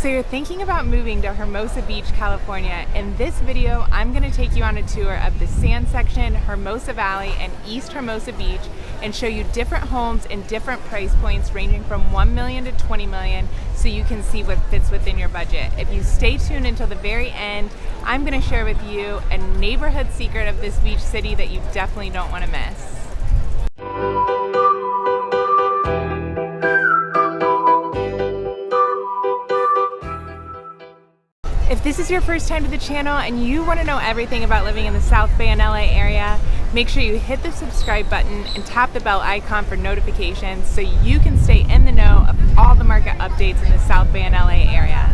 So you're thinking about moving to Hermosa Beach, California. In this video, I'm going to take you on a tour of the Sand Section, Hermosa Valley, and East Hermosa Beach and show you different homes in different price points ranging from $1 million to $20 million so you can see what fits within your budget. If you stay tuned until the very end, I'm going to share with you a neighborhood secret of this beach city that you definitely don't want to miss. If this is your first time to the channel and you want to know everything about living in the South Bay and LA area, make sure you hit the subscribe button and tap the bell icon for notifications so you can stay in the know of all the market updates in the South Bay and LA area.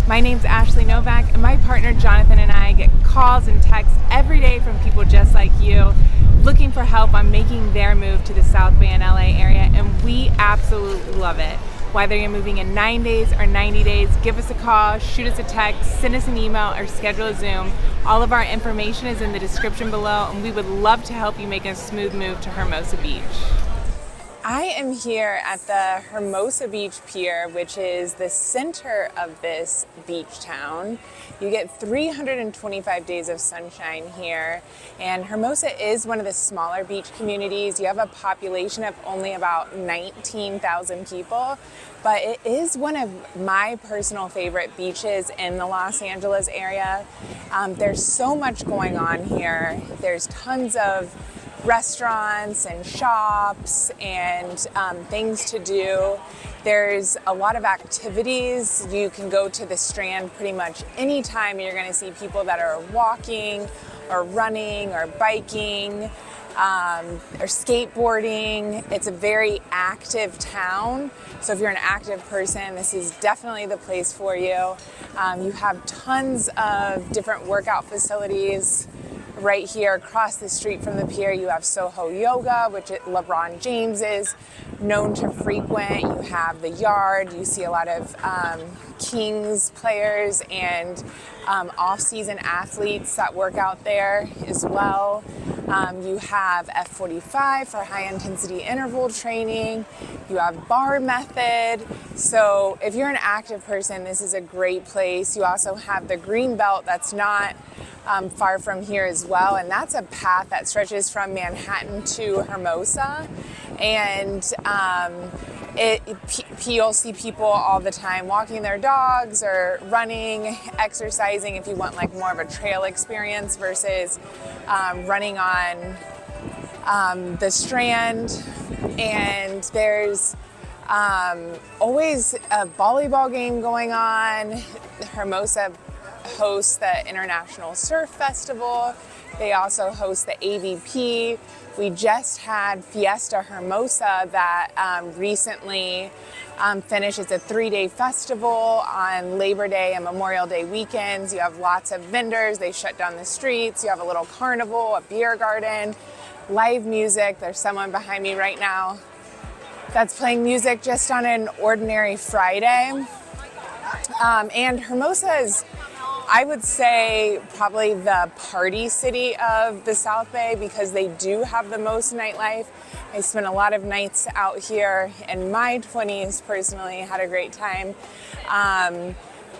My name's Ashley Novak, and my partner Jonathan and I get calls and texts every day from people just like you looking for help on making their move to the South Bay and LA area, and we absolutely love it. Whether you're moving in 9 days or 90 days, give us a call, shoot us a text, send us an email, or schedule a Zoom. All of our information is in the description below, and we would love to help you make a smooth move to Hermosa Beach. I am here at the Hermosa Beach Pier, which is the center of this beach town. You get 325 days of sunshine here, and Hermosa is one of the smaller beach communities. You have a population of only about 19,000 people, but it is one of my personal favorite beaches in the Los Angeles area. There's so much going on here. There's tons of restaurants and shops and things to do. There's a lot of activities. You can go to the Strand pretty much anytime. You're going to see people that are walking or running or biking or skateboarding. It's a very active town. So if you're an active person, this is definitely the place for you. You have tons of different workout facilities. Right here across the street from the pier, you have Soho Yoga, which LeBron James is known to frequent. You have the Yard. You see a lot of Kings players and off-season athletes that work out there as well. You have F45 for high-intensity interval training. You have Bar Method. So if you're an active person, this is a great place. You also have the Green Belt that's not far from here as well, and that's a path that stretches from Manhattan to Hermosa, and you'll see people all the time walking their dogs or running, exercising if you want like more of a trail experience versus running on the Strand. And there's always a volleyball game going on. Hermosa hosts the International Surf Festival. They also host the AVP. We just had Fiesta Hermosa that recently finished. It's a 3-day festival on Labor Day and Memorial Day weekends. You have lots of vendors. They shut down the streets. You have a little carnival, a beer garden, live music. There's someone behind me right now that's playing music just on an ordinary Friday. And Hermosa is, I would say, probably the party city of the South Bay because they do have the most nightlife. I spent a lot of nights out here in my 20s personally, had a great time.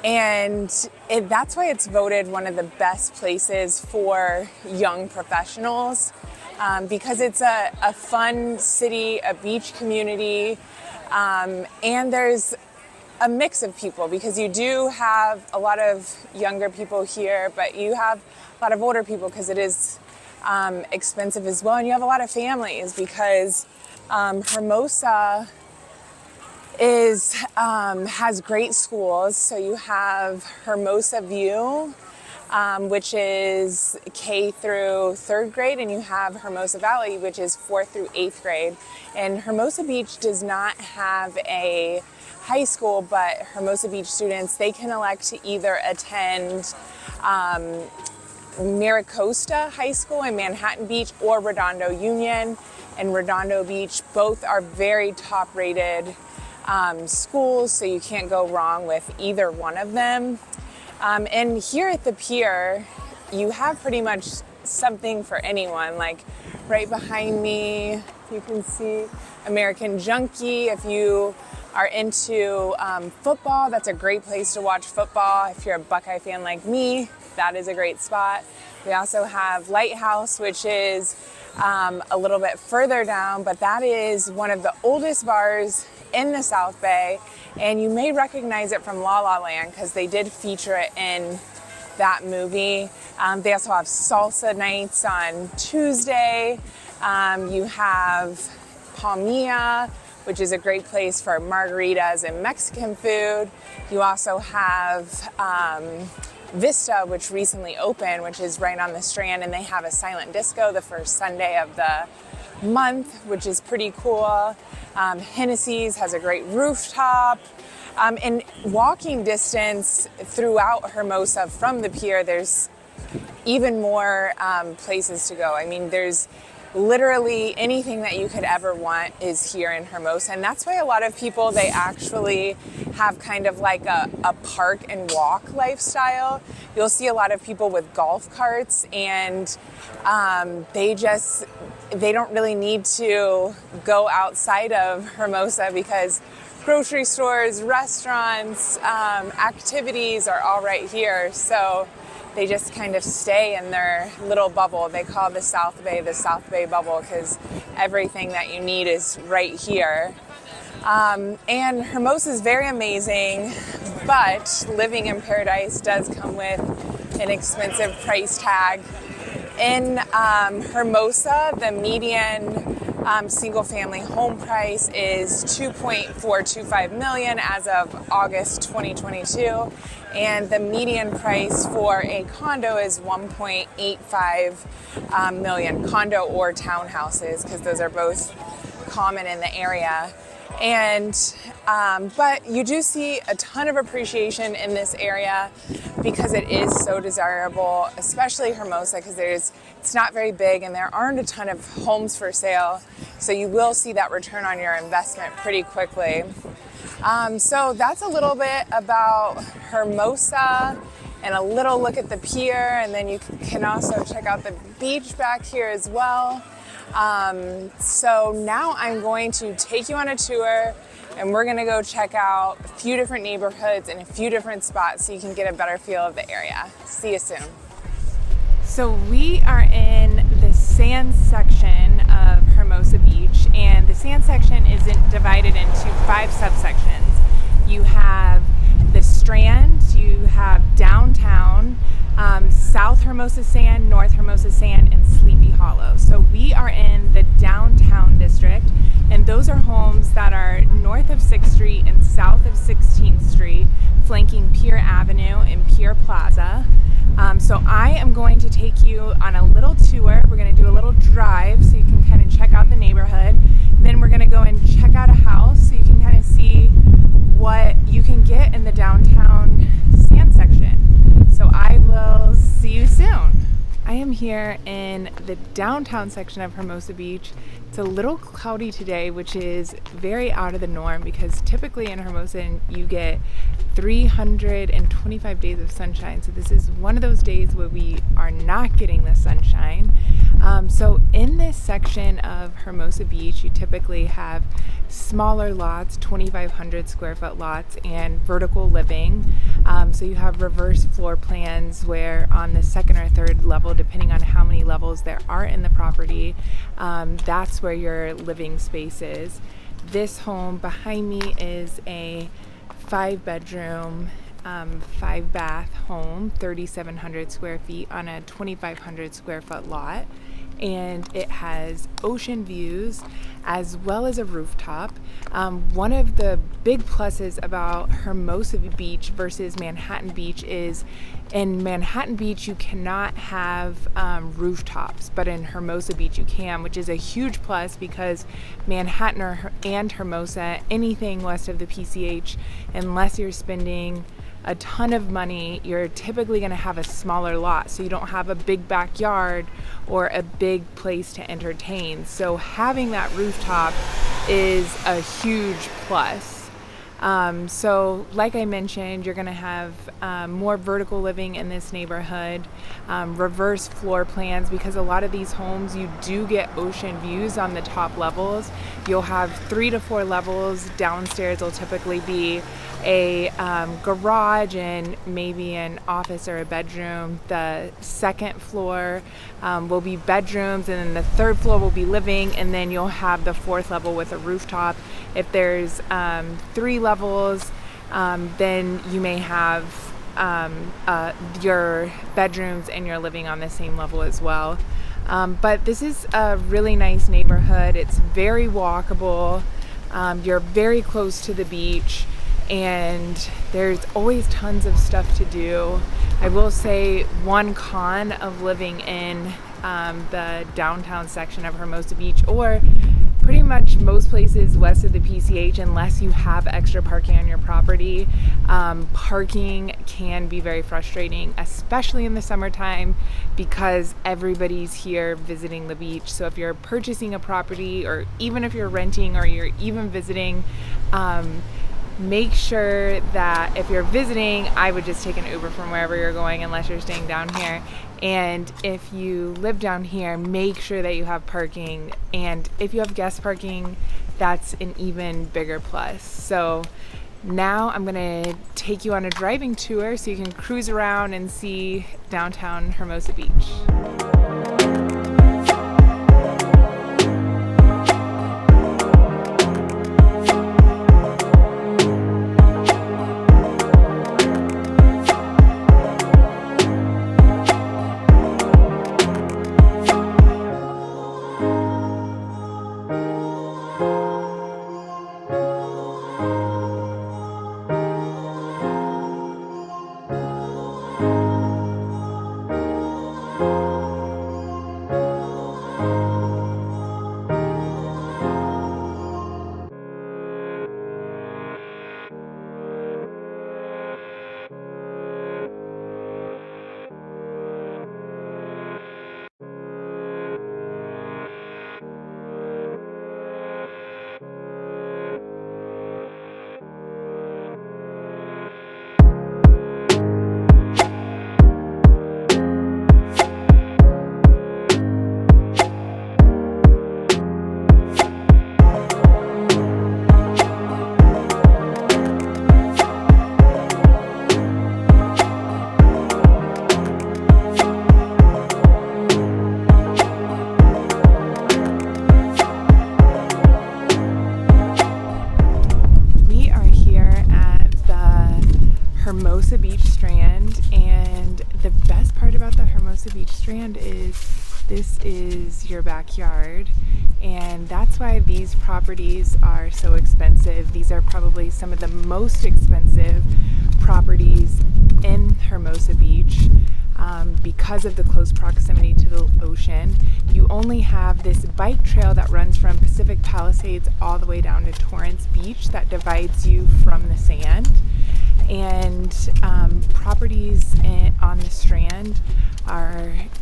And that's why it's voted one of the best places for young professionals because it's a fun city, a beach community, and there's a mix of people because you do have a lot of younger people here, but you have a lot of older people because it is expensive as well, and you have a lot of families because Hermosa has great schools. So you have Hermosa View, which is K through 3rd grade, and you have Hermosa Valley, which is 4th through 8th grade. And Hermosa Beach does not have a high school, but Hermosa Beach students, they can elect to either attend Maricosta High School in Manhattan Beach or Redondo Union and Redondo Beach. Both are very top-rated schools, so you can't go wrong with either one of them. And here at the pier, you have pretty much something for anyone. Like right behind me, you can see American Junkie. If you are into football, that's a great place to watch football. If you're a Buckeye fan like me, that is a great spot. We also have Lighthouse, which is a little bit further down, but that is one of the oldest bars in the South Bay, and you may recognize it from La La Land because they did feature it in that movie. They also have salsa nights on Tuesday. You have Palmilla, which is a great place for margaritas and Mexican food. You also have Vista, which recently opened, which is right on the Strand, and they have a silent disco the first Sunday of the month, which is pretty cool. Hennessy's has a great rooftop. And walking distance throughout Hermosa from the pier, there's even more places to go. I mean, there's literally anything that you could ever want is here in Hermosa. And that's why a lot of people, they actually have kind of like a park and walk lifestyle. You'll see a lot of people with golf carts, and they don't really need to go outside of Hermosa because grocery stores, restaurants, activities are all right here. So they just kind of stay in their little bubble. They call the South Bay bubble because everything that you need is right here. And Hermosa is very amazing, but living in paradise does come with an expensive price tag. In Hermosa, the median single family home price is $2.425 million as of August 2022, and the median price for a condo is $1.85 million, condo or townhouses, because those are both common in the area. And but you do see a ton of appreciation in this area because it is so desirable, especially Hermosa, because it's not very big and there aren't a ton of homes for sale. So you will see that return on your investment pretty quickly. So that's a little bit about Hermosa and a little look at the pier, and then you can also check out the beach back here as well. So now I'm going to take you on a tour, and we're going to go check out a few different neighborhoods and a few different spots so you can get a better feel of the area. See you soon. So we are in the sand section of Hermosa Beach, and the sand section is divided into 5 subsections. You have the Strand, you have downtown, South Hermosa Sand, North Hermosa Sand, and Sleepy Hollow. So we are in the downtown district, and those are homes that are north of 6th Street and south of 16th Street, flanking Pier Avenue and Pier Plaza. So I am going to take you on a little tour. We're going to do a little drive so you can kind of check out the neighborhood. Then we're going to go and check out a house so you can kind of see what you can get in the downtown sand section. So I will see you soon. I am here in the downtown section of Hermosa Beach. It's a little cloudy today, which is very out of the norm because typically in Hermosa you get 325 days of sunshine. So this is one of those days where we are not getting the sunshine. So in this section of Hermosa Beach, you typically have smaller lots, 2,500 square foot lots, and vertical living. So you have reverse floor plans where on the second or third level, depending on how many levels there are in the property, that's where your living space is. This home behind me is a 5-bedroom, 5-bath home, 3,700 square feet on a 2,500 square foot lot. And it has ocean views as well as a rooftop. One of the big pluses about Hermosa Beach versus Manhattan Beach is in Manhattan Beach you cannot have rooftops, but in Hermosa Beach you can, which is a huge plus because Manhattan and Hermosa, anything west of the PCH, unless you're spending a ton of money, you're typically going to have a smaller lot, so you don't have a big backyard or a big place to entertain. So having that rooftop is a huge plus. So like I mentioned, you're going to have more vertical living in this neighborhood, reverse floor plans, because a lot of these homes, you do get ocean views on the top levels. You'll have 3 to 4 levels. Downstairs will typically be a garage and maybe an office or a bedroom. The second floor will be bedrooms, and then the third floor will be living, and then you'll have the 4th level with a rooftop. If there's 3 levels, then you may have your bedrooms and your living on the same level as well. But this is a really nice neighborhood. It's very walkable. You're very close to the beach, and there's always tons of stuff to do. I will say one con of living in the downtown section of Hermosa Beach, or pretty much most places west of the PCH, unless you have extra parking on your property, parking can be very frustrating, especially in the summertime, because everybody's here visiting the beach. So if you're purchasing a property, or even if you're renting, or you're even visiting, make sure that if you're visiting, I would just take an Uber from wherever you're going, unless you're staying down here. And if you live down here, make sure that you have parking. And if you have guest parking, that's an even bigger plus. So now I'm gonna take you on a driving tour so you can cruise around and see downtown Hermosa Beach. Hermosa Beach Strand, and the best part about the Hermosa Beach Strand is this is your backyard, and that's why these properties are so expensive. These are probably some of the most expensive properties in Hermosa Beach because of the close proximity to the ocean. You only have this bike trail that runs from Pacific Palisades all the way down to Torrance Beach that divides you from the sand. And properties on the Strand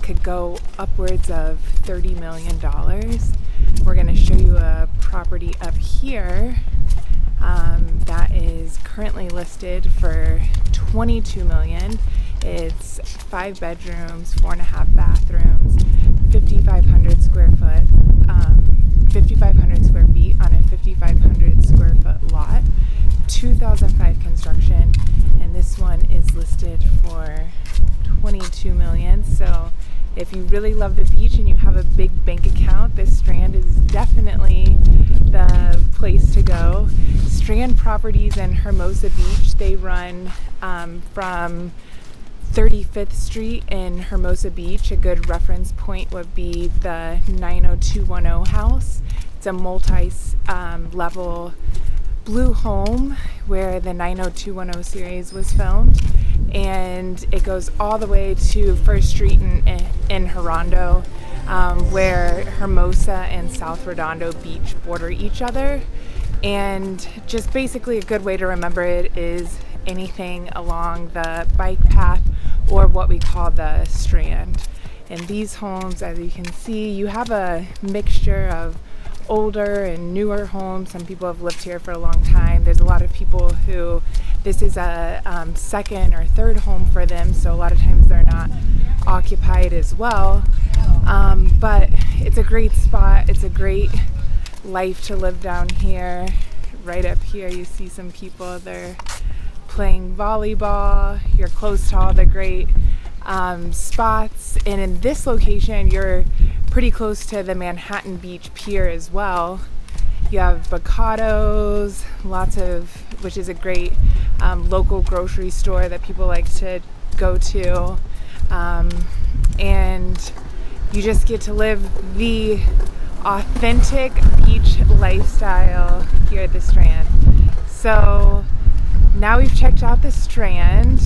could go upwards of $30 million. We're going to show you a property up here that is currently listed for $22 million. It's 5 bedrooms, 4.5 bathrooms, 5,500 square feet on a 5,500 square foot lot. 2005 construction, and this one is listed for $22 million. So if you really love the beach and you have a big bank account, this Strand is definitely the place to go. Strand properties in Hermosa Beach, they run from 35th Street in Hermosa Beach. A good reference point would be the 90210 house. It's a multi-level blue home where the 90210 series was filmed, and it goes all the way to 1st Street in Redondo, where Hermosa and South Redondo Beach border each other. And just basically a good way to remember it is anything along the bike path, or what we call the Strand. And these homes, as you can see, you have a mixture of older and newer homes. Some people have lived here for a long time. There's a lot of people who this is a second or third home for them, so a lot of times they're not occupied as well. But it's a great spot. It's a great life to live down here. Right up here you see some people, they're playing volleyball. You're close to all the great spots, and in this location you're pretty close to the Manhattan Beach Pier as well. You have Bocados, which is a great local grocery store that people like to go to, and you just get to live the authentic beach lifestyle here at the Strand. So now we've checked out the Strand.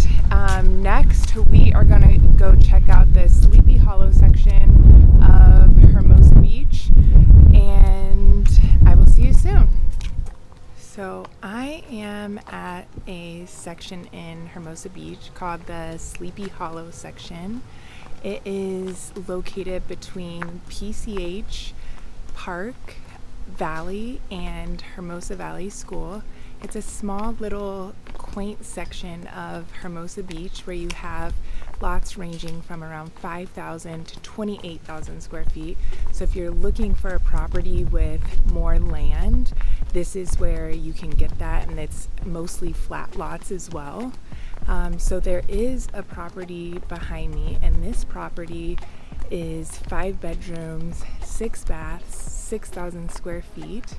Next we are going to go check out the Sleepy Hollow section of Hermosa Beach, and I will see you soon. So I am at a section in Hermosa Beach called the Sleepy Hollow section. It is located between PCH Park Valley and Hermosa Valley School. It's a small little quaint section of Hermosa Beach where you have lots ranging from around 5,000 to 28,000 square feet. So if you're looking for a property with more land, this is where you can get that, and it's mostly flat lots as well. So there is a property behind me, and this property is 5 bedrooms, 6 baths, 6,000 square feet,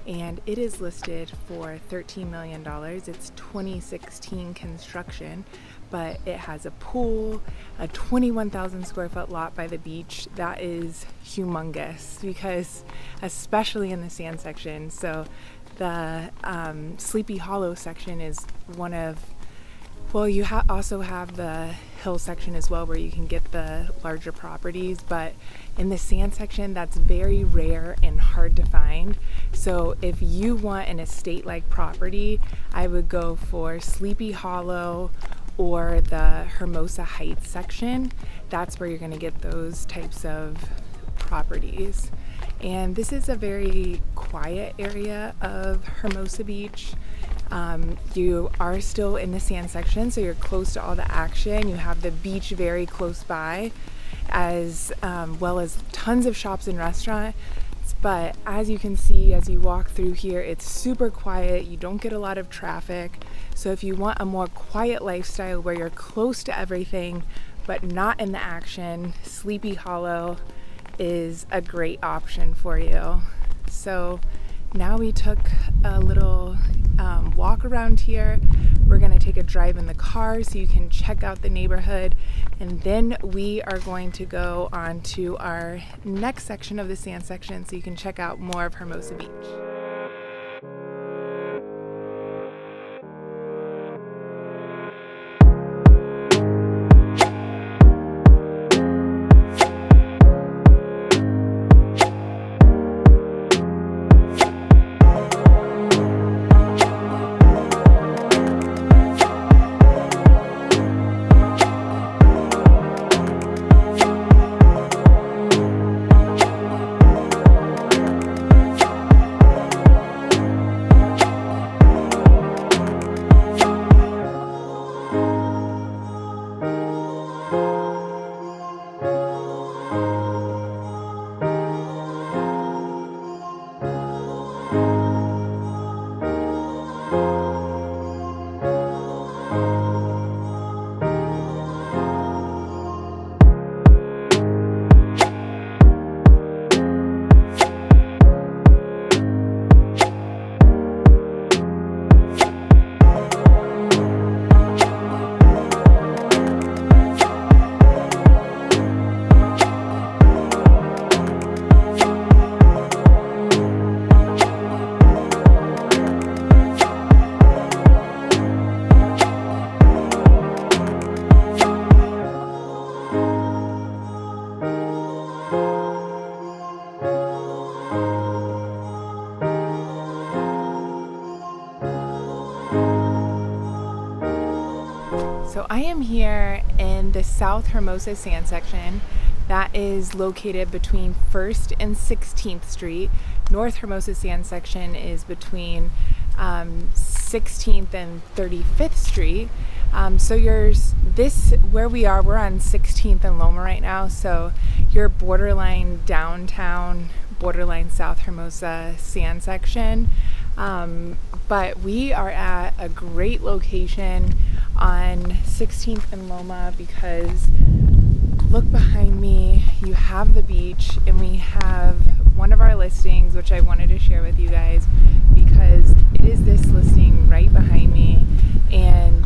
and it is listed for $13 million. It's 2016 construction, but it has a pool, a 21,000 square foot lot by the beach. That is humongous, because especially in the sand section. So the Sleepy Hollow section is one of, well, you also have the hill section as well, where you can get the larger properties, but in the sand section, that's very rare and hard to find. So if you want an estate-like property, I would go for Sleepy Hollow or the Hermosa Heights section. That's where you're going to get those types of properties. And this is a very quiet area of Hermosa Beach. You are still in the sand section, so you're close to all the action. You have the beach very close by, as well as tons of shops and restaurants. But as you can see, as you walk through here, it's super quiet. You don't get a lot of traffic. So if you want a more quiet lifestyle where you're close to everything but not in the action, Sleepy Hollow is a great option for you. So now we took a little walk around here. We're going to take a drive in the car so you can check out the neighborhood, and then we are going to go on to our next section of the sand section so you can check out more of Hermosa Beach. So I am here in the South Hermosa sand section. That is located between 1st and 16th Street. North Hermosa Sand section is between 16th and 35th Street. So where we are, we're on 16th and Loma right now. So you're borderline downtown, borderline South Hermosa Sand section. But we are at a great location on 16th and Loma because look behind me, you have the beach, and we have one of our listings, which I wanted to share with you guys because it is this listing right behind me, and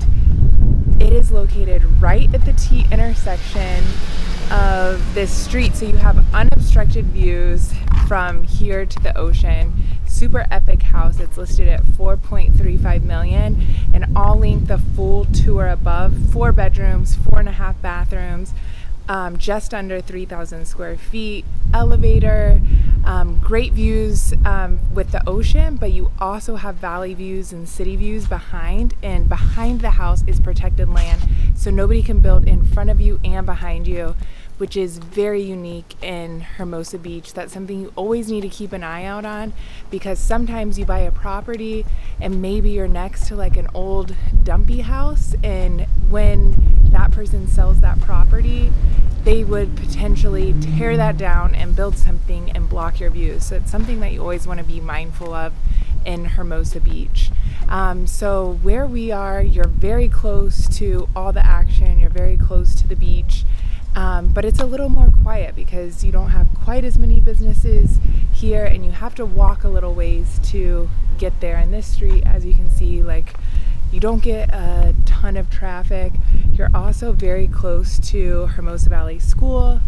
it is located right at the T intersection of this street, so you have unobstructed views from here to the ocean. Super epic house. It's listed at $4.35 million, and all length of full tour above, 4 bedrooms, 4.5 bathrooms, just under 3,000 square feet, elevator, great views with the ocean, but you also have valley views and city views behind, and behind the house is protected land, so nobody can build in front of you and behind you, which is very unique in Hermosa Beach. That's something you always need to keep an eye out on, because sometimes you buy a property and maybe you're next to like an old dumpy house, and when that person sells that property, they would potentially tear that down and build something and block your views. So it's something that you always want to be mindful of in Hermosa Beach. So where we are, you're very close to all the action, you're very close to the beach. But it's a little more quiet because you don't have quite as many businesses here, and you have to walk a little ways to get there. And this street, as you can see, like, you don't get a ton of traffic. You're also very close to Hermosa Valley School.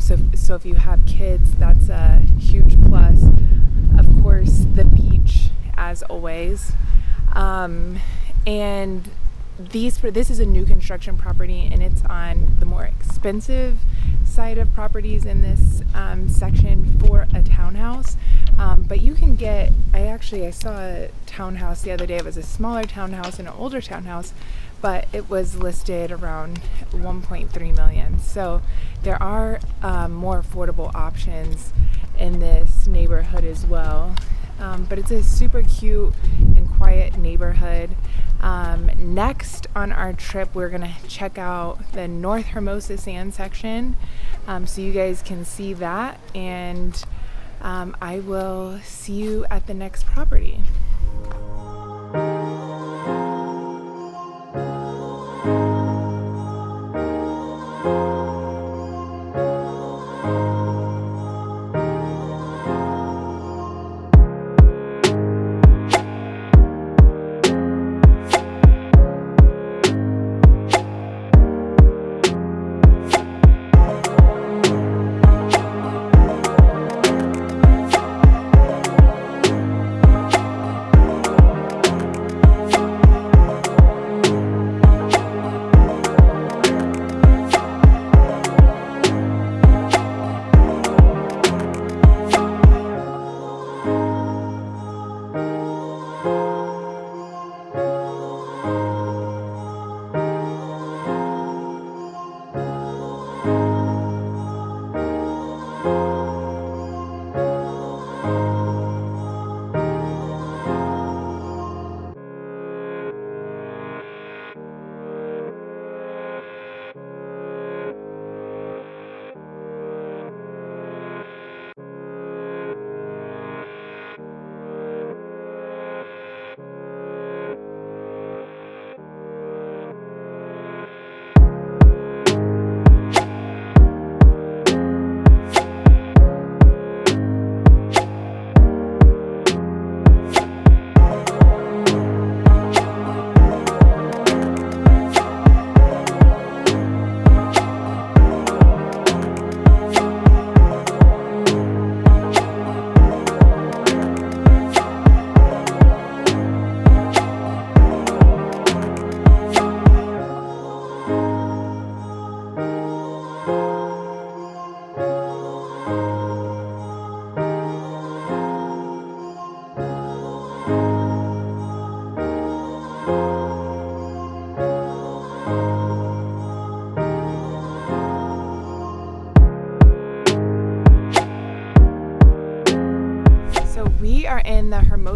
So if you have kids, that's a huge plus. Of course, the beach, as always. And this is a new construction property, and it's on the more expensive side of properties in this section for a townhouse. But you can get, I saw a townhouse the other day. It was a smaller townhouse and an older townhouse, but it was listed around $1.3 million. So there are more affordable options in this neighborhood as well. But it's a super cute and quiet neighborhood. Next on our trip, we're gonna check out the North Hermosa Sand section, so you guys can see that, and I will see you at the next property.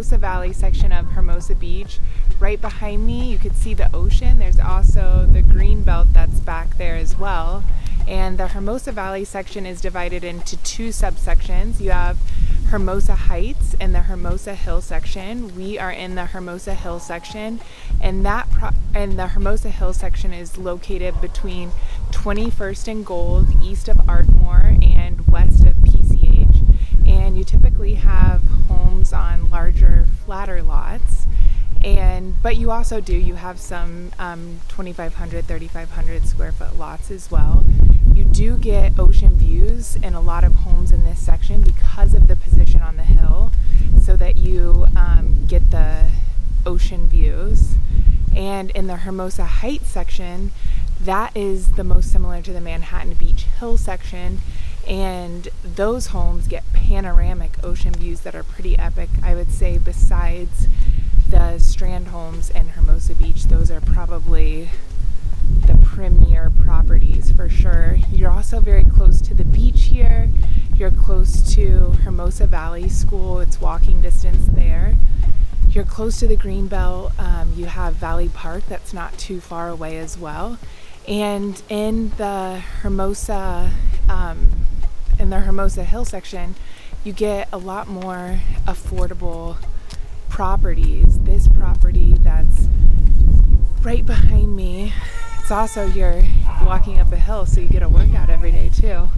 Hermosa Valley section of Hermosa Beach. Right behind me, you could see the ocean. There's also the green belt that's back there as well. And the Hermosa Valley section is divided into two subsections. You have Hermosa Heights and the Hermosa Hills section. We are in the Hermosa Hills section, and the Hermosa Hills section is located between 21st and Gold, east of Ardmore and west of PCH. And you typically have homes on larger, flatter lots. But you also you have some 2,500, 3,500 square foot lots as well. You do get ocean views in a lot of homes in this section because of the position on the hill, so that you get the ocean views. And in the Hermosa Heights section, that is the most similar to the Manhattan Beach Hill section, and those homes get panoramic ocean views that are pretty epic. I would say besides the Strand homes in Hermosa Beach, those are probably the premier properties for sure. You're also very close to the beach here. You're close to Hermosa Valley School. It's walking distance there. You're close to the Greenbelt. You have Valley Park that's not too far away as well. And in the Hermosa Hill section, you get a lot more affordable properties. This property that's right behind me, it's also, you're walking up a hill, so you get a workout every day too.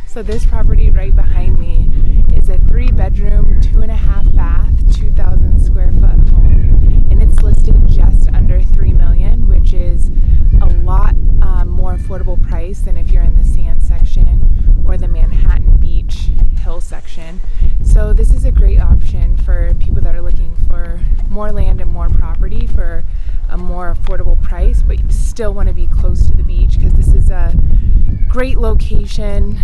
So this property right behind me is a 3-bedroom, 2.5 bath, 2,000 square foot home, and it's listed just under $3 million, which is a lot more affordable price than if you're in the sand section or the Manhattan Beach Hill section. So this is a great option for people that are looking for more land and more property for a more affordable price, but you still want to be close to the beach, because this is a great location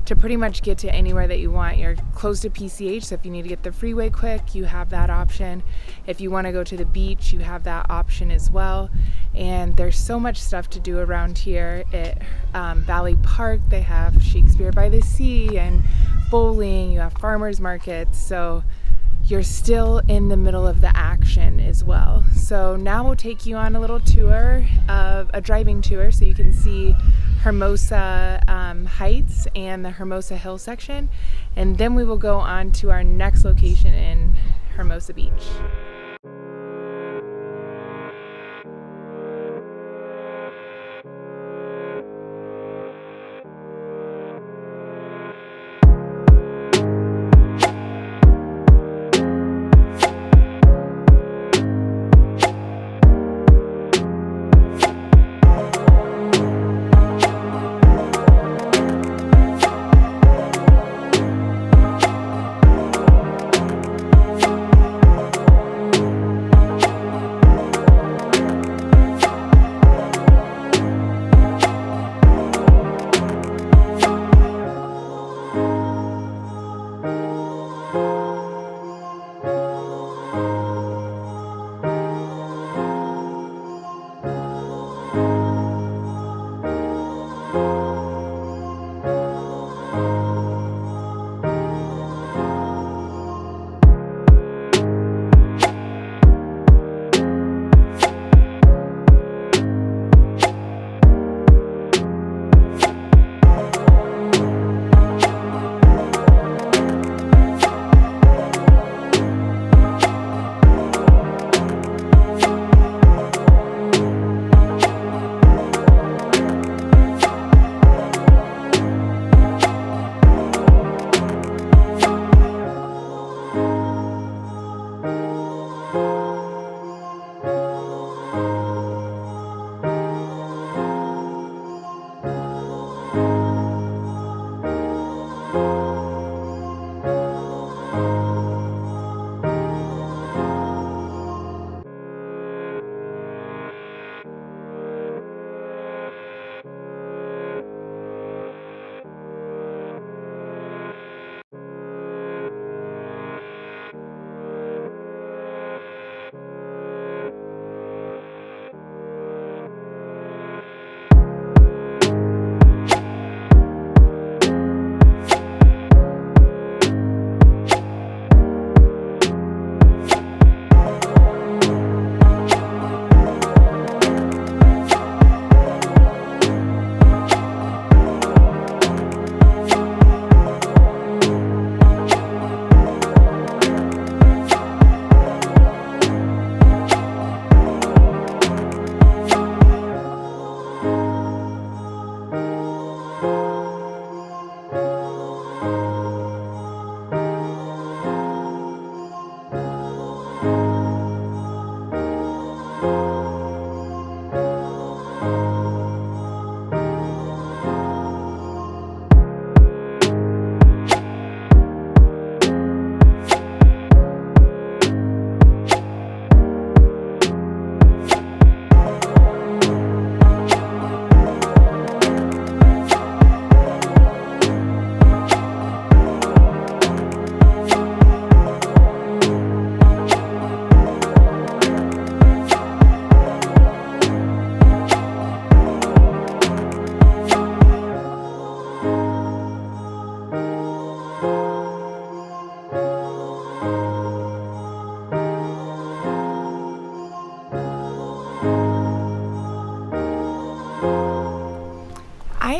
to pretty much get to anywhere that you want. You're close to PCH, so if you need to get the freeway quick, you have that option. If you want to go to the beach, you have that option as well. And there's so much stuff to do around here. At Valley Park, they have Shakespeare by the Sea and bowling. You have farmers markets, so you're still in the middle of the action as well. So now we'll take you on a little tour, of a driving tour, so you can see Hermosa Heights and the Hermosa Hill section, and then we will go on to our next location in Hermosa Beach.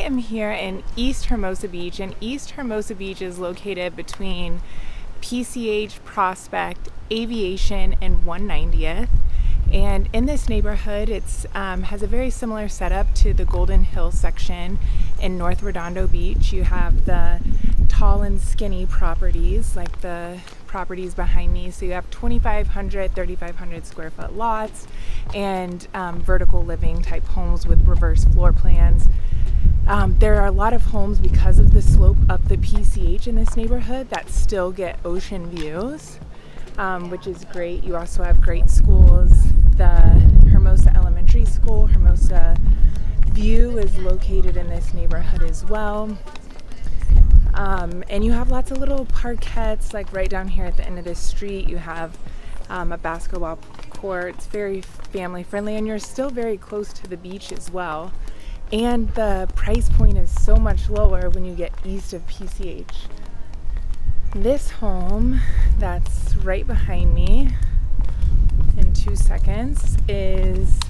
am here in East Hermosa Beach, and East Hermosa Beach is located between PCH, Prospect, Aviation, and 190th. And in this neighborhood, it's has a very similar setup to the Golden Hill section in North Redondo Beach. You have the tall and skinny properties, like the properties behind me. So you have 2,500, 3,500 square foot lots and vertical living type homes with reverse floor plans. There are a lot of homes because of the slope up the PCH in this neighborhood that still get ocean views, which is great. You also have great schools. The Hermosa Elementary School, Hermosa View, is located in this neighborhood as well. And you have lots of little parkettes, like right down here at the end of this street. You have a basketball court. It's very family friendly, and you're still very close to the beach as well. And the price point is so much lower when you get east of PCH. This home that's right behind me in 2 seconds is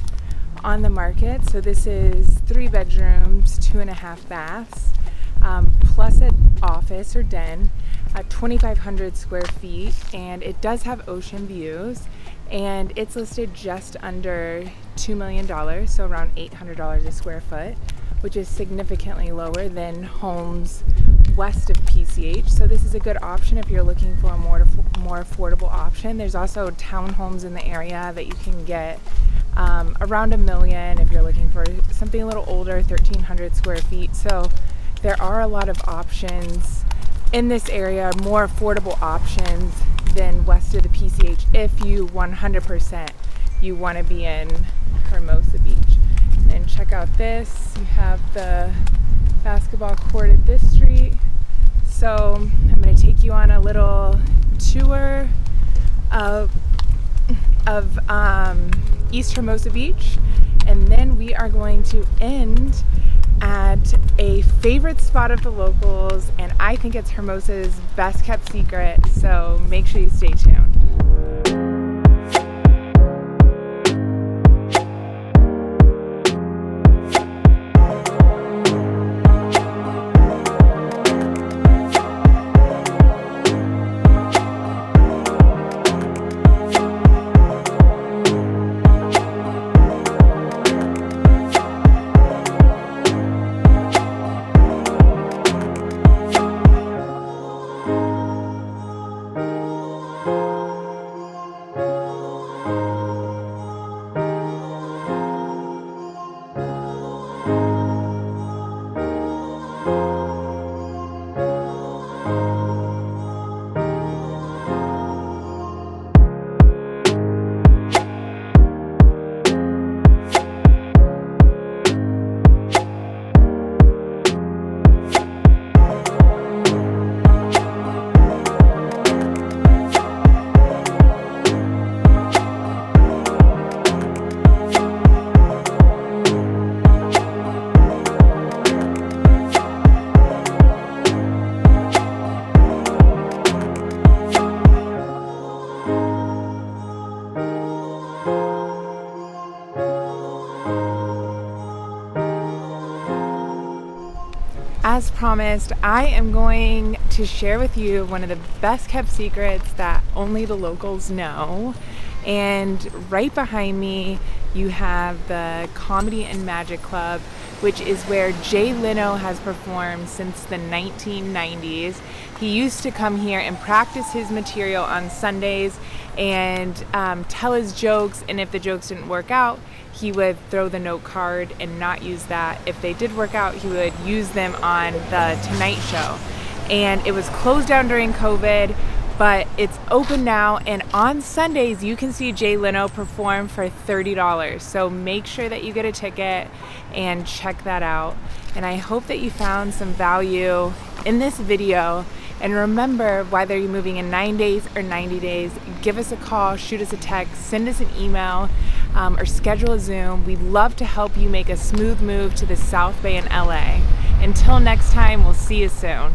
on the market. So this is 3 bedrooms, 2.5 baths, plus an office or den at 2,500 square feet, and it does have ocean views, and it's listed just under $2 million, so around $800 a square foot, which is significantly lower than homes west of PCH. So this is a good option if you're looking for a more affordable option. There's also townhomes in the area that you can get around $1 million if you're looking for something a little older, 1,300 square feet. So there are a lot of options in this area, more affordable options than west of the PCH if you 100% you want to be in Hermosa Beach. And then check out this. You have the basketball court at this street. So I'm going to take you on a little tour of East Hermosa Beach, and then we are going to end at a favorite spot of the locals, and I think it's Hermosa's best kept secret, so make sure you stay tuned. As promised, I am going to share with you one of the best kept secrets that only the locals know. And right behind me, you have the Comedy and Magic Club, which is where Jay Leno has performed since the 1990s. He used to come here and practice his material on Sundays and tell his jokes, and if the jokes didn't work out, he would throw the note card and not use that. If they did work out, he would use them on the Tonight Show. And it was closed down during COVID, but it's open now, and on Sundays you can see Jay Leno perform for $30. So make sure that you get a ticket and check that out. And I hope that you found some value in this video. And remember, whether you're moving in 9 days or 90 days, give us a call, shoot us a text, send us an email, or schedule a Zoom. We'd love to help you make a smooth move to the South Bay in LA. Until next time, we'll see you soon.